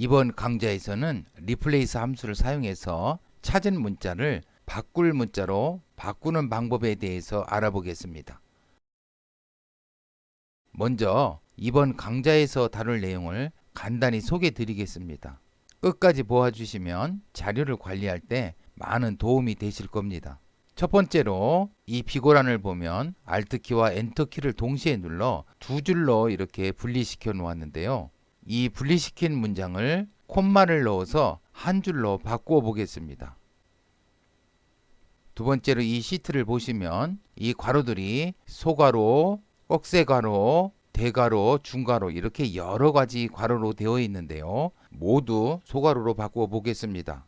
이번 강좌에서는 리플레이스 함수를 사용해서 찾은 문자를 바꿀 문자로 바꾸는 방법에 대해서 알아보겠습니다. 먼저 이번 강좌에서 다룰 내용을 간단히 소개해 드리겠습니다. 끝까지 보아주시면 자료를 관리할 때 많은 도움이 되실 겁니다. 첫 번째로 이 비고란을 보면 Alt키와 Enter키를 동시에 눌러 두 줄로 이렇게 분리시켜 놓았는데요. 이 분리시킨 문장을 콤마를 넣어서 한 줄로 바꾸어 보겠습니다. 두 번째로 이 시트를 보시면 이 괄호들이 소괄호, 꺽쇠괄호, 대괄호, 중괄호 이렇게 여러 가지 괄호로 되어 있는데요. 모두 소괄호로 바꾸어 보겠습니다.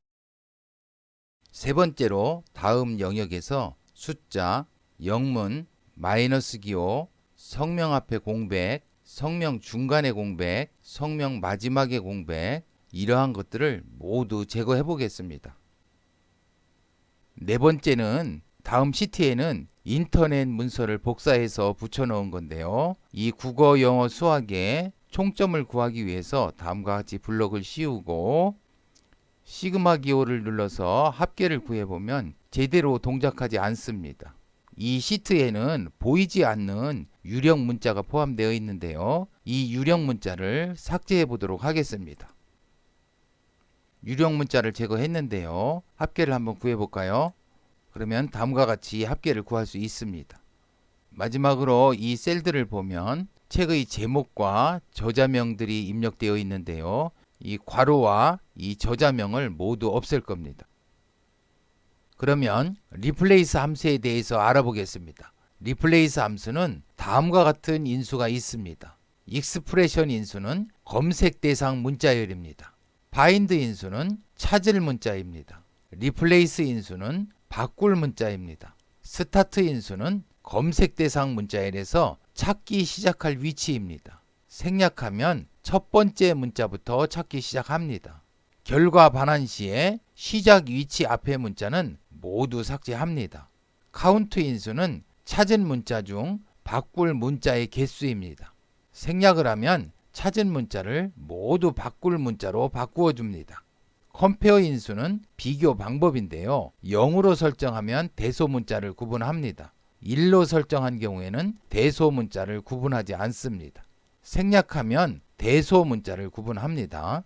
세 번째로 다음 영역에서 숫자, 영문, 마이너스 기호, 성명 앞에 공백, 성명 중간에 공백, 성명 마지막에 공백 이러한 것들을 모두 제거해 보겠습니다. 네 번째는 다음 시트에는 인터넷 문서를 복사해서 붙여 넣은 건데요. 이 국어, 영어, 수학에 총점을 구하기 위해서 다음과 같이 블럭을 씌우고 시그마 기호를 눌러서 합계를 구해보면 제대로 동작하지 않습니다. 이 시트에는 보이지 않는 유령 문자가 포함되어 있는데요. 이 유령 문자를 삭제해 보도록 하겠습니다. 유령 문자를 제거했는데요. 합계를 한번 구해볼까요? 그러면 다음과 같이 합계를 구할 수 있습니다. 마지막으로 이 셀들을 보면 책의 제목과 저자명들이 입력되어 있는데요. 이 괄호와 이 저자명을 모두 없앨 겁니다. 그러면 리플레이스 함수에 대해서 알아보겠습니다. 리플레이스 함수는 다음과 같은 인수가 있습니다. 익스프레션 인수는 검색 대상 문자열입니다. 파인드 인수는 찾을 문자입니다. 리플레이스 인수는 바꿀 문자입니다. 스타트 인수는 검색 대상 문자열에서 찾기 시작할 위치입니다. 생략하면 첫 번째 문자부터 찾기 시작합니다. 결과 반환 시에 시작 위치 앞의 문자는 모두 삭제합니다. 카운트 인수는 찾은 문자 중 바꿀 문자의 개수입니다. 생략을 하면 찾은 문자를 모두 바꿀 문자로 바꾸어 줍니다. 컴페어 인수는 비교 방법인데요. 0으로 설정하면 대소 문자를 구분합니다. 1로 설정한 경우에는 대소 문자를 구분하지 않습니다. 생략하면 대소 문자를 구분합니다.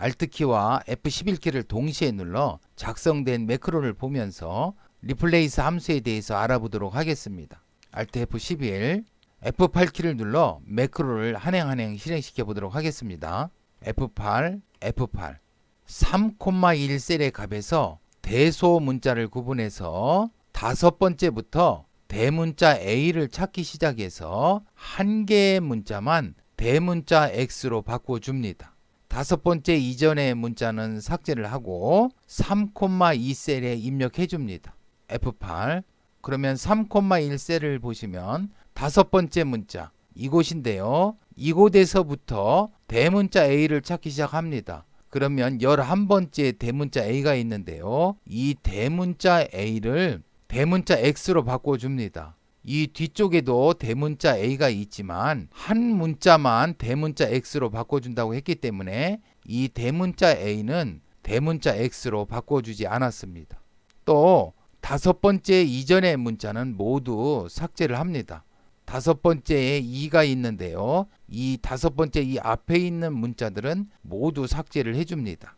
Alt키와 F11키를 동시에 눌러 작성된 매크로를 보면서 리플레이스 함수에 대해서 알아보도록 하겠습니다. Alt F11, F8키를 눌러 매크로를 한행 실행시켜 보도록 하겠습니다. F8, F8 3,1 셀의 값에서 대소 문자를 구분해서 다섯 번째부터 대문자 A를 찾기 시작해서 한 개의 문자만 대문자 X로 바꿔줍니다. 다섯 번째 이전의 문자는 삭제를 하고 3,2 셀에 입력해 줍니다. F8 그러면 3,1 셀을 보시면 다섯 번째 문자 이곳인데요. 이곳에서부터 대문자 A를 찾기 시작합니다. 그러면 11번째 대문자 A가 있는데요. 이 대문자 A를 대문자 X로 바꿔줍니다. 이 뒤쪽에도 대문자 A가 있지만 한 문자만 대문자 X로 바꿔준다고 했기 때문에 이 대문자 A는 대문자 X로 바꿔주지 않았습니다. 또 다섯 번째 이전의 문자는 모두 삭제를 합니다. 다섯 번째에 2가 있는데요. 이 다섯 번째 이 앞에 있는 문자들은 모두 삭제를 해줍니다.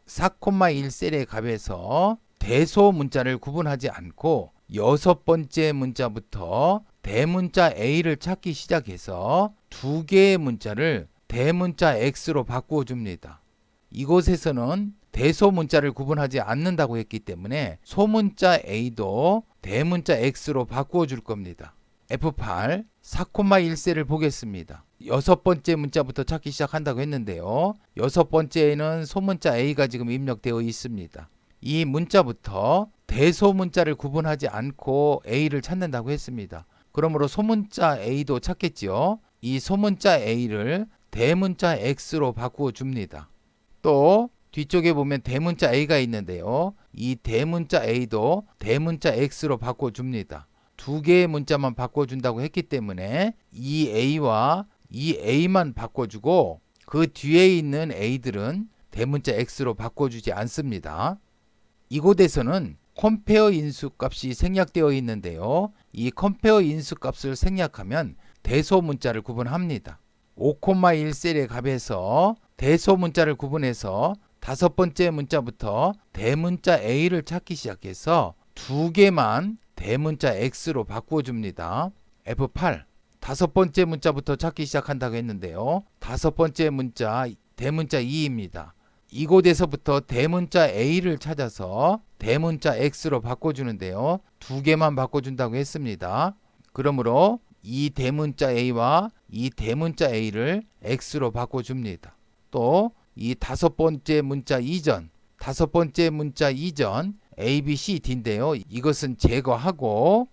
4,1 셀의 값에서 대소 문자를 구분하지 않고 여섯 번째 문자부터 대문자 A를 찾기 시작해서 두 개의 문자를 대문자 X로 바꾸어 줍니다. 이곳에서는 대소 문자를 구분하지 않는다고 했기 때문에 소문자 A도 대문자 X로 바꾸어 줄 겁니다. F8 4,1 셀을 보겠습니다. 여섯 번째 문자부터 찾기 시작한다고 했는데요. 여섯 번째에는 소문자 A가 지금 입력되어 있습니다. 이 문자부터 대소 문자를 구분하지 않고 A를 찾는다고 했습니다. 그러므로 소문자 A도 찾겠지요. 이 소문자 A를 대문자 X로 바꾸어 줍니다. 또 뒤쪽에 보면 대문자 A가 있는데요. 이 대문자 A도 대문자 X로 바꿔 줍니다. 두 개의 문자만 바꿔준다고 했기 때문에 이 A와 이 A만 바꿔주고 그 뒤에 있는 A들은 대문자 X로 바꿔주지 않습니다. 이곳에서는 컴페어 인수값이 생략되어 있는데요. 이 컴페어 인수값을 생략하면 대소문자를 구분합니다. 5,1셀의 값에서 대소문자를 구분해서 다섯 번째 문자부터 대문자 A를 찾기 시작해서 두 개만 대문자 X로 바꾸어줍니다. F8 다섯 번째 문자부터 찾기 시작한다고 했는데요. 다섯 번째 문자 대문자 2입니다. 이곳에서부터 대문자 A를 찾아서 대문자 X로 바꿔주는데요. 두 개만 바꿔준다고 했습니다. 그러므로 이 대문자 A와 이 대문자 A를 X로 바꿔줍니다. 또 이 다섯 번째 문자 이전 A, B, C, D인데요. 이것은 제거하고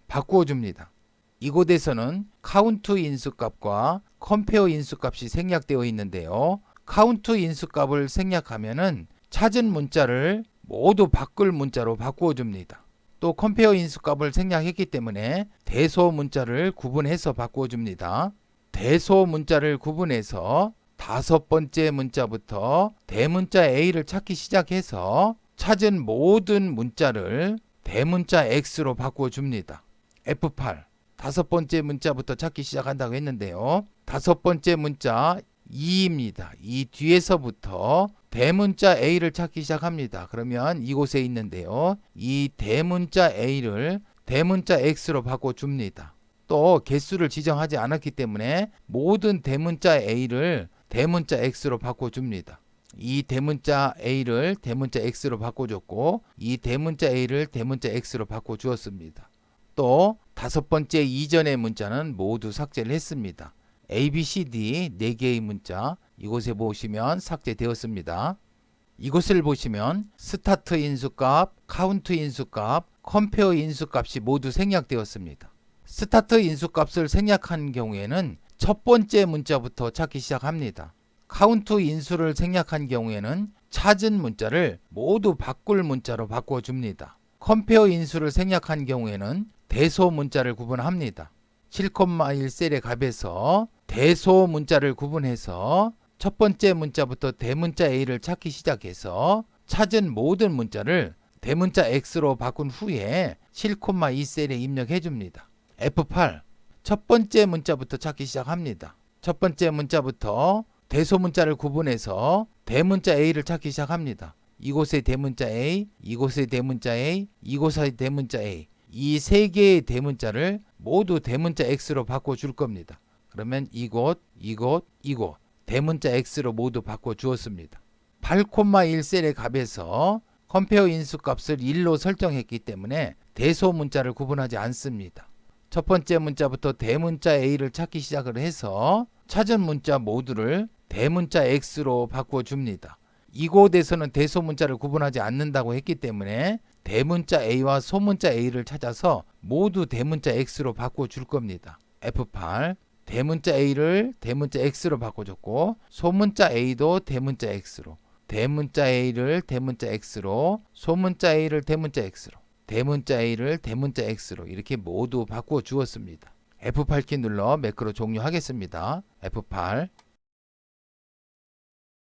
바꾸어줍니다. 이곳에서는 카운트 인수값과 컴페어 인수값이 생략되어 있는데요. 카운트 인수값을 생략하면은 찾은 문자를 모두 바꿀 문자로 바꾸어줍니다. 또 컴페어 인수값을 생략했기 때문에 대소 문자를 구분해서 바꾸어줍니다. 대소 문자를 구분해서 다섯 번째 문자부터 대문자 A를 찾기 시작해서 찾은 모든 문자를 대문자 X로 바꿔줍니다. F8 다섯 번째 문자부터 찾기 시작한다고 했는데요. 다섯 번째 문자 2입니다. 이 뒤에서부터 대문자 A를 찾기 시작합니다. 그러면 이곳에 있는데요. 이 대문자 A를 대문자 X로 바꿔줍니다. 또 개수를 지정하지 않았기 때문에 모든 대문자 A를 대문자 X로 바꿔줍니다. 이 대문자 A를 대문자 X로 바꿔줬고 이 대문자 A를 대문자 X로 바꿔주었습니다. 또 다섯 번째 이전의 문자는 모두 삭제를 했습니다. A, B, C, D 4개의 문자 이곳에 보시면 삭제되었습니다. 이곳을 보시면 스타트 인수값, 카운트 인수값, 컴페어 인수값이 모두 생략되었습니다. 스타트 인수값을 생략한 경우에는 첫 번째 문자부터 찾기 시작합니다. 카운트 인수를 생략한 경우에는 찾은 문자를 모두 바꿀 문자로 바꿔줍니다. 컴페어 인수를 생략한 경우에는 대소 문자를 구분합니다. 7,1셀의 값에서 대소 문자를 구분해서 첫 번째 문자부터 대문자 A를 찾기 시작해서 찾은 모든 문자를 대문자 X로 바꾼 후에 7,2셀에 입력해 줍니다. F8 첫 번째 문자부터 찾기 시작합니다. 첫 번째 문자부터 대소 문자를 구분해서 대문자 A를 찾기 시작합니다. 이곳의 대문자 A, 이곳의 대문자 A, 이곳의 대문자 A 이 세 개의 대문자를 모두 대문자 X로 바꿔줄 겁니다. 그러면 이곳 대문자 X로 모두 바꿔주었습니다. 8,1셀의 값에서 컴페어 인수값을 1로 설정했기 때문에 대소 문자를 구분하지 않습니다. 첫 번째 문자부터 대문자 A를 찾기 시작을 해서 찾은 문자 모두를 대문자 X로 바꿔줍니다. 이곳에서는 대소 문자를 구분하지 않는다고 했기 때문에 대문자 A와 소문자 A를 찾아서 모두 대문자 X로 바꿔줄 겁니다. F8 대문자 A를 대문자 X로 바꿔줬고 소문자 A도 대문자 X로 대문자 A를 대문자 X로 소문자 A를 대문자 X로 대문자 A를 대문자 X로 이렇게 모두 바꾸어 주었습니다. F8키 눌러 매크로 종료하겠습니다. F8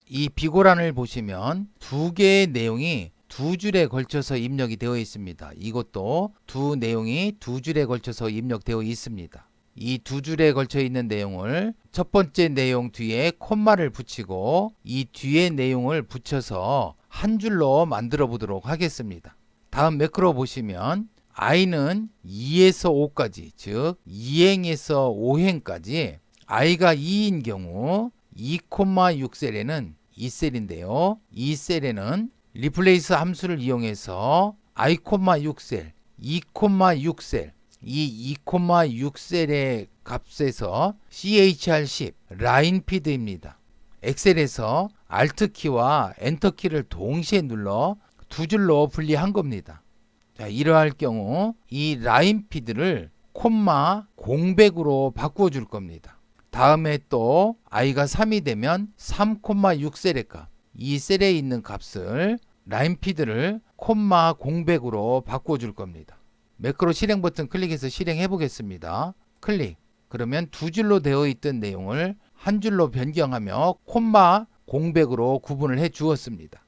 이 비고란을 보시면 두 개의 내용이 두 줄에 걸쳐서 입력이 되어 있습니다. 이것도 두 내용이 두 줄에 걸쳐서 입력되어 있습니다. 이 두 줄에 걸쳐 있는 내용을 첫 번째 내용 뒤에 콤마를 붙이고 이 뒤에 내용을 붙여서 한 줄로 만들어 보도록 하겠습니다. 다음 매크로 보시면 i는 2에서 5까지 즉 2행에서 5행까지 i가 2인 경우 2,6셀에는 2셀인데요. 이 셀에는 리플레이스 함수를 이용해서 i,6셀, 2,6셀 이 2,6셀의 값에서 chr10 라인피드입니다. 엑셀에서 Alt키와 엔터키를 동시에 눌러 두 줄로 분리한 겁니다. 자, 이러할 경우 이 라인피드를 콤마 공백으로 바꾸어 줄 겁니다. 다음에 또 i가 3이 되면 3,6셀의 값, 이 셀에 있는 값을 라인피드를 콤마 공백으로 바꾸어 줄 겁니다. 매크로 실행 버튼 클릭해서 실행해 보겠습니다. 클릭. 그러면 두 줄로 되어 있던 내용을 한 줄로 변경하며 콤마 공백으로 구분을 해 주었습니다.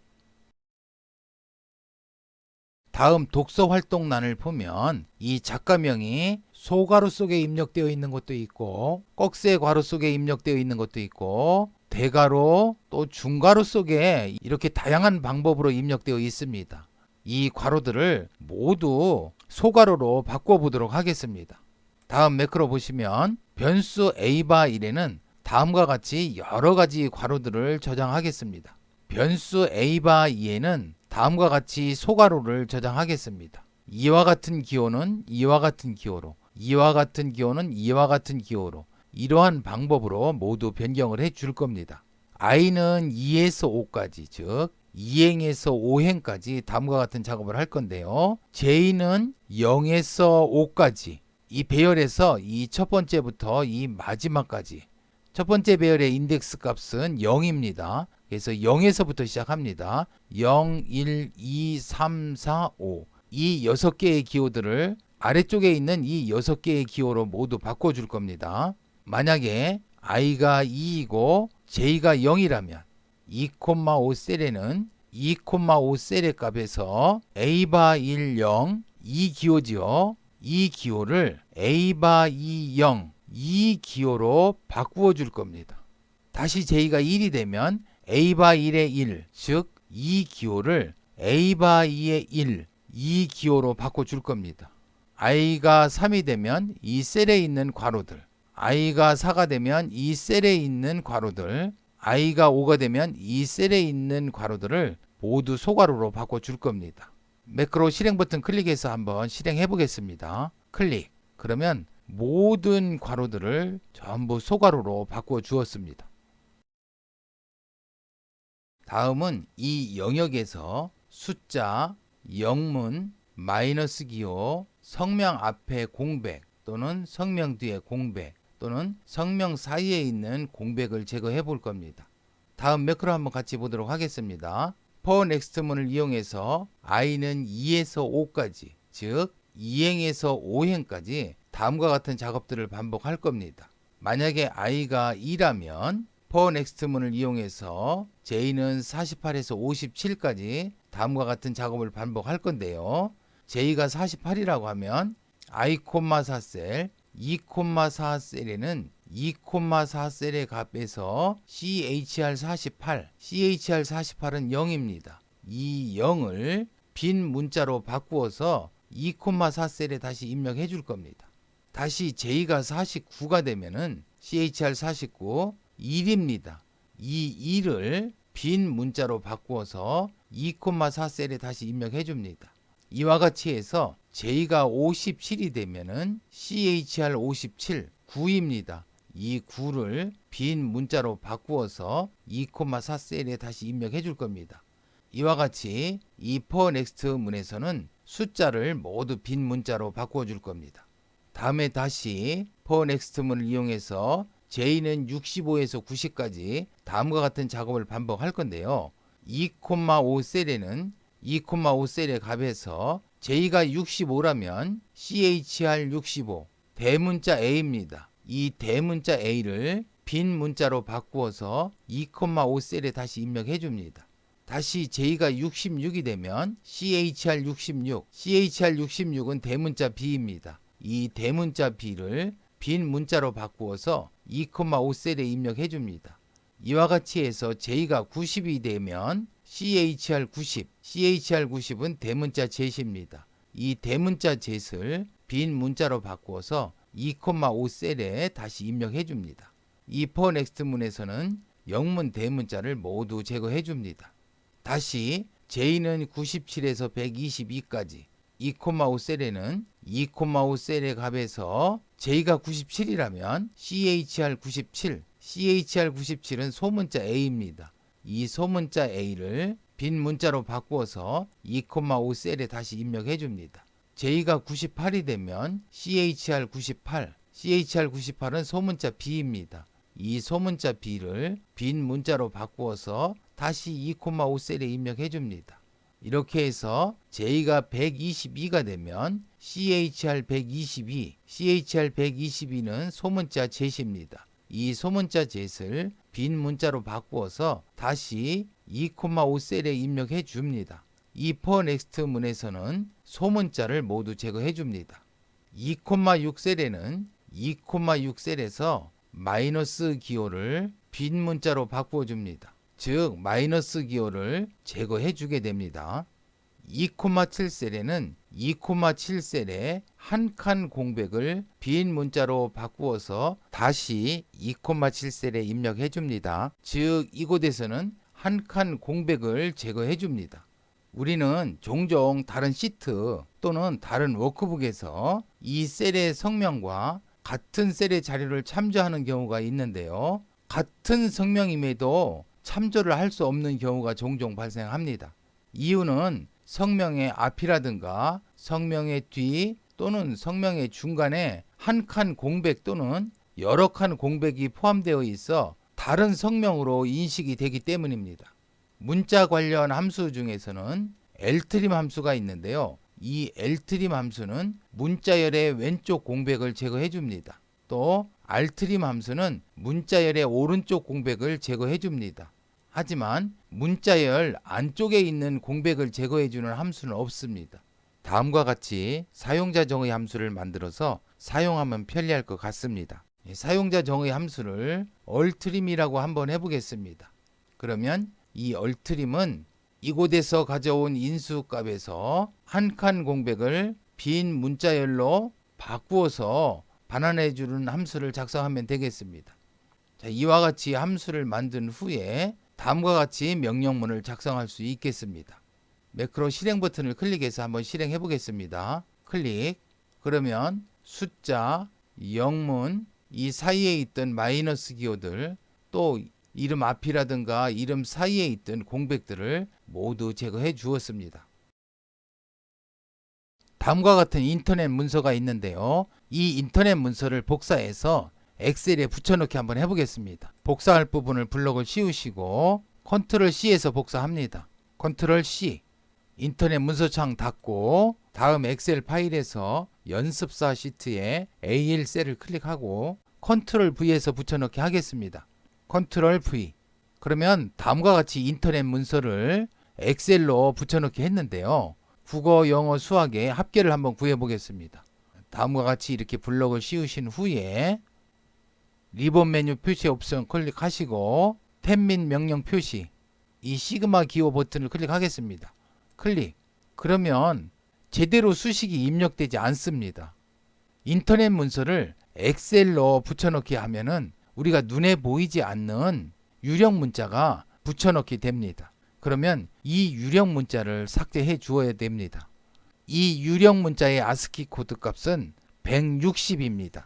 다음 독서 활동란을 보면 이 작가명이 소가로 속에 입력되어 있는 것도 있고 꺽쇠 괄호 속에 입력되어 있는 것도 있고 대가로 또 중가로 속에 이렇게 다양한 방법으로 입력되어 있습니다. 이 괄호들을 모두 소가로로 바꿔보도록 하겠습니다. 다음 매크로 보시면 변수 a바1에는 다음과 같이 여러가지 괄호들을 저장하겠습니다. 변수 a바2에는 다음과 같이 소가로를 저장하겠습니다. 이와 같은 기호는 이와 같은 기호로, 이와 같은 기호는 이와 같은 기호로 이러한 방법으로 모두 변경을 해 줄 겁니다. i는 2에서 5까지, 즉 2행에서 5행까지 다음과 같은 작업을 할 건데요. j는 0에서 5까지, 이 배열에서 이 첫 번째부터 이 마지막까지 첫 번째 배열의 인덱스 값은 0입니다. 그래서 0에서부터 시작합니다. 0, 1, 2, 3, 4, 5. 이 6개의 기호들을 아래쪽에 있는 이 6개의 기호로 모두 바꿔줄 겁니다. 만약에 i가 2이고 j가 0이라면 2,5셀에는 2,5셀의 값에서 a바1 0, 2기호지요. 이 기호를 a바2 0, 2기호로 바꾸어 줄 겁니다. 다시 j가 1이 되면 a바1의 1, 즉 2기호를 a바2의 1, 2기호로 바꿔줄 겁니다. i가 3이 되면 이 셀에 있는 괄호들, i가 4가 되면 이 셀에 있는 괄호들, i가 5가 되면 이 셀에 있는 괄호들을 모두 소괄호로 바꿔줄 겁니다. 매크로 실행 버튼 클릭해서 한번 실행해 보겠습니다. 클릭. 그러면 모든 괄호들을 전부 소괄호로 바꾸어 주었습니다. 다음은 이 영역에서 숫자, 영문, 마이너스 기호, 성명 앞에 공백 또는 성명 뒤에 공백 또는 성명 사이에 있는 공백을 제거해 볼 겁니다. 다음 매크로 한번 같이 보도록 하겠습니다. for next 문을 이용해서 i는 2에서 5까지, 즉 2행에서 5행까지 다음과 같은 작업들을 반복할 겁니다. 만약에 i가 2라면 for next 문을 이용해서 j는 48에서 57까지 다음과 같은 작업을 반복할 건데요. j가 48이라고 하면 i,4셀, 2,4셀에는 2,4셀의 값에서 CHR48, CHR48은 0입니다. 이 0을 빈 문자로 바꾸어서 2,4셀에 다시 입력해 줄 겁니다. 다시 j가 49가 되면은 CHR49 1입니다. 이 1을 빈 문자로 바꾸어서 2,4셀에 다시 입력해 줍니다. 이와 같이 해서 j가 57이 되면은 CHR57 9입니다. 이 9를 빈 문자로 바꾸어서 2,4셀에 다시 입력해 줄 겁니다. 이와 같이 이 for next 문에서는 숫자를 모두 빈 문자로 바꾸어 줄 겁니다. 다음에 다시 for next 문을 이용해서 j는 65에서 90까지 다음과 같은 작업을 반복할 건데요. 2,5셀에는 2,5셀의 값에서 j가 65라면 CHR65 대문자 a입니다. 이 대문자 a를 빈 문자로 바꾸어서 2,5셀에 다시 입력해 줍니다. 다시 j가 66이 되면 CHR66, CHR66은 대문자 b입니다. 이 대문자 b를 빈 문자로 바꾸어서 2,5셀에 입력해 줍니다. 이와 같이 해서 j가 90이 되면 CHR90, CHR90은 대문자 jet입니다. 이 대문자 jet을 빈 문자로 바꾸어서 2,5셀에 다시 입력해 줍니다. 이 for next 문에서는 영문 대문자를 모두 제거해 줍니다. 다시 j는 97에서 122까지 2,5셀에는 2,5셀의 값에서 j가 97이라면 CHR97, CHR97은 소문자 a입니다. 이 소문자 a를 빈 문자로 바꾸어서 2,5셀에 다시 입력해 줍니다. j가 98이 되면 CHR98, CHR98은 소문자 b입니다. 이 소문자 b를 빈 문자로 바꾸어서 다시 2,5셀에 입력해 줍니다. 이렇게 해서 j가 122가 되면 CHR122, CHR122는 소문자 jet입니다. 이 소문자 젯을 빈 문자로 바꾸어서 다시 2,5셀에 입력해 줍니다. 이 for next 문에서는 소문자를 모두 제거해 줍니다. 2,6셀에는 2,6셀에서 마이너스 기호를 빈 문자로 바꾸어 줍니다. 즉 마이너스 기호를 제거해 주게 됩니다. 2,7셀에는 2,7셀에 한 칸 공백을 빈 문자로 바꾸어서 다시 2,7셀에 입력해 줍니다. 즉 이곳에서는 한 칸 공백을 제거해 줍니다. 우리는 종종 다른 시트 또는 다른 워크북에서 이 셀의 성명과 같은 셀의 자료를 참조하는 경우가 있는데요. 같은 성명임에도 참조를 할 수 없는 경우가 종종 발생합니다. 이유는 성명의 앞이라든가 성명의 뒤 또는 성명의 중간에 한 칸 공백 또는 여러 칸 공백이 포함되어 있어 다른 성명으로 인식이 되기 때문입니다. 문자 관련 함수 중에서는 ltrim 함수가 있는데요. 이 ltrim 함수는 문자열의 왼쪽 공백을 제거해 줍니다. 또 rtrim 함수는 문자열의 오른쪽 공백을 제거해 줍니다. 하지만 문자열 안쪽에 있는 공백을 제거해 주는 함수는 없습니다. 다음과 같이 사용자 정의 함수를 만들어서 사용하면 편리할 것 같습니다. 사용자 정의 함수를 altrim이라고 한번 해보겠습니다. 그러면 이 altrim은 이곳에서 가져온 인수값에서 한 칸 공백을 빈 문자열로 바꾸어서 반환해 주는 함수를 작성하면 되겠습니다. 자, 이와 같이 함수를 만든 후에 다음과 같이 명령문을 작성할 수 있겠습니다. 매크로 실행 버튼을 클릭해서 한번 실행해 보겠습니다. 클릭. 그러면 숫자, 영문, 이 사이에 있던 마이너스 기호들, 또 이름 앞이라든가 이름 사이에 있던 공백들을 모두 제거해 주었습니다. 다음과 같은 인터넷 문서가 있는데요. 이 인터넷 문서를 복사해서 엑셀에 붙여넣기 한번 해보겠습니다. 복사할 부분을 블럭을 씌우시고 컨트롤 C에서 복사합니다. 컨트롤 C. 인터넷 문서창 닫고 다음 엑셀 파일에서 연습사 시트에 A1 셀을 클릭하고 컨트롤 V에서 붙여넣기 하겠습니다. 컨트롤 V. 그러면 다음과 같이 인터넷 문서를 엑셀로 붙여넣기 했는데요. 국어, 영어, 수학의 합계를 한번 구해보겠습니다. 다음과 같이 이렇게 블럭을 씌우신 후에 리본 메뉴 표시 옵션 클릭하시고 탭 및 명령 표시 이 시그마 기호 버튼을 클릭하겠습니다. 클릭. 그러면 제대로 수식이 입력되지 않습니다. 인터넷 문서를 엑셀로 붙여넣기 하면은 우리가 눈에 보이지 않는 유령 문자가 붙여넣기 됩니다. 그러면 이 유령 문자를 삭제해 주어야 됩니다. 이 유령 문자의 아스키 코드 값은 160입니다.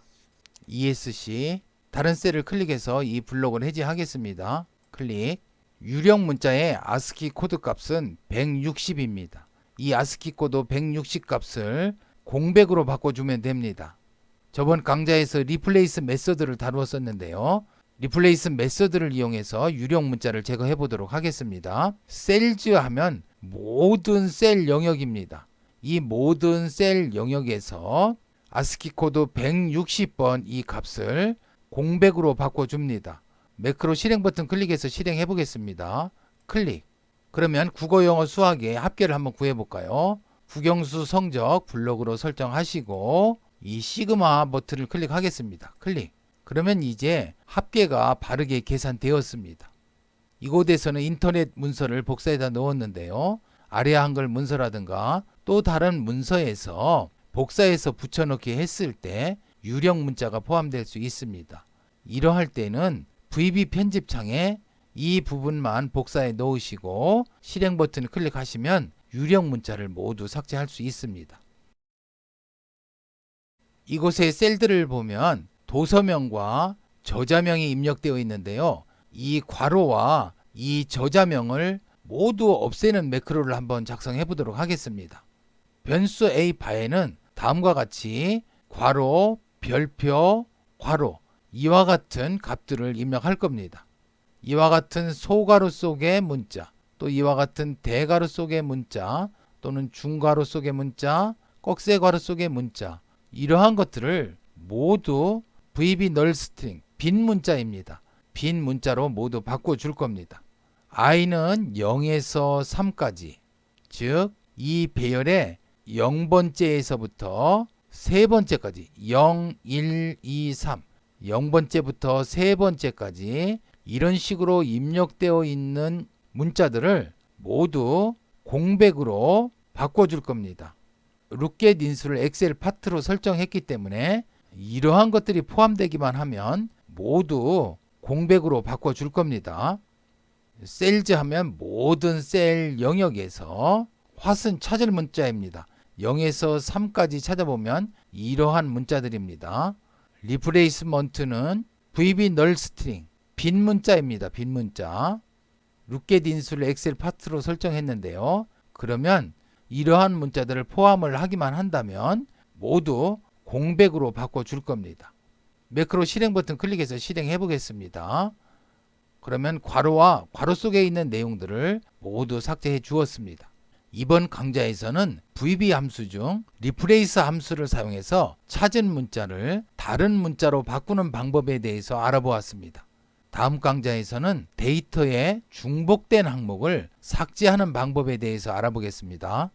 ESC 다른 셀을 클릭해서 이 블록을 해제하겠습니다. 클릭. 유령 문자의 아스키 코드 값은 160입니다. 이 아스키 코드 160 값을 공백으로 바꿔주면 됩니다. 저번 강좌에서 리플레이스 메서드를 다루었었는데요. 리플레이스 메서드를 이용해서 유령 문자를 제거해 보도록 하겠습니다. 셀즈 하면 모든 셀 영역입니다. 이 모든 셀 영역에서 아스키 코드 160번 이 값을 공백으로 바꿔줍니다. 매크로 실행 버튼 클릭해서 실행해 보겠습니다. 클릭. 그러면 국어, 영어, 수학의 합계를 한번 구해볼까요? 국영수 성적 블록으로 설정하시고 이 시그마 버튼을 클릭하겠습니다. 클릭. 그러면 이제 합계가 바르게 계산되었습니다. 이곳에서는 인터넷 문서를 복사해다 넣었는데요. 아래 한글 문서라든가 또 다른 문서에서 복사해서 붙여넣기 했을 때 유령 문자가 포함될 수 있습니다. 이러할 때는 VB 편집창에 이 부분만 복사해 넣으시고 실행 버튼을 클릭하시면 유령 문자를 모두 삭제할 수 있습니다. 이곳의 셀들을 보면 도서명과 저자명이 입력되어 있는데요. 이 괄호와 이 저자명을 모두 없애는 매크로를 한번 작성해 보도록 하겠습니다. 변수 A 바에는 다음과 같이 괄호, 별표, 괄호 이와 같은 값들을 입력할 겁니다. 이와 같은 소괄호 속의 문자, 또 이와 같은 대괄호 속의 문자, 또는 중괄호 속의 문자, 꺽쇠괄호 속의 문자 이러한 것들을 모두 VB null string, 빈 문자입니다. 빈 문자로 모두 바꿔줄 겁니다. i는 0에서 3까지, 즉 이 배열의 0번째에서부터 3번째까지 0, 1, 2, 3 0번째부터 3번째까지 이런 식으로 입력되어 있는 문자들을 모두 공백으로 바꿔줄 겁니다. 룩겟 인수를 엑셀 파트로 설정했기 때문에 이러한 것들이 포함되기만 하면 모두 공백으로 바꿔줄 겁니다. 셀즈 하면 모든 셀 영역에서 화순 찾을 문자입니다. 0에서 3까지 찾아보면 이러한 문자들입니다. 리플레이스먼트는 VB 널 스트링 빈 문자입니다. 빈 문자. 룩겟 인수를 엑셀 파트로 설정했는데요. 그러면 이러한 문자들을 포함을 하기만 한다면 모두 공백으로 바꿔줄 겁니다. 매크로 실행 버튼 클릭해서 실행해 보겠습니다. 그러면 괄호와 괄호 속에 있는 내용들을 모두 삭제해 주었습니다. 이번 강좌에서는 VB 함수 중 리플레이스 함수를 사용해서 찾은 문자를 다른 문자로 바꾸는 방법에 대해서 알아보았습니다. 다음 강좌에서는 데이터의 중복된 항목을 삭제하는 방법에 대해서 알아보겠습니다.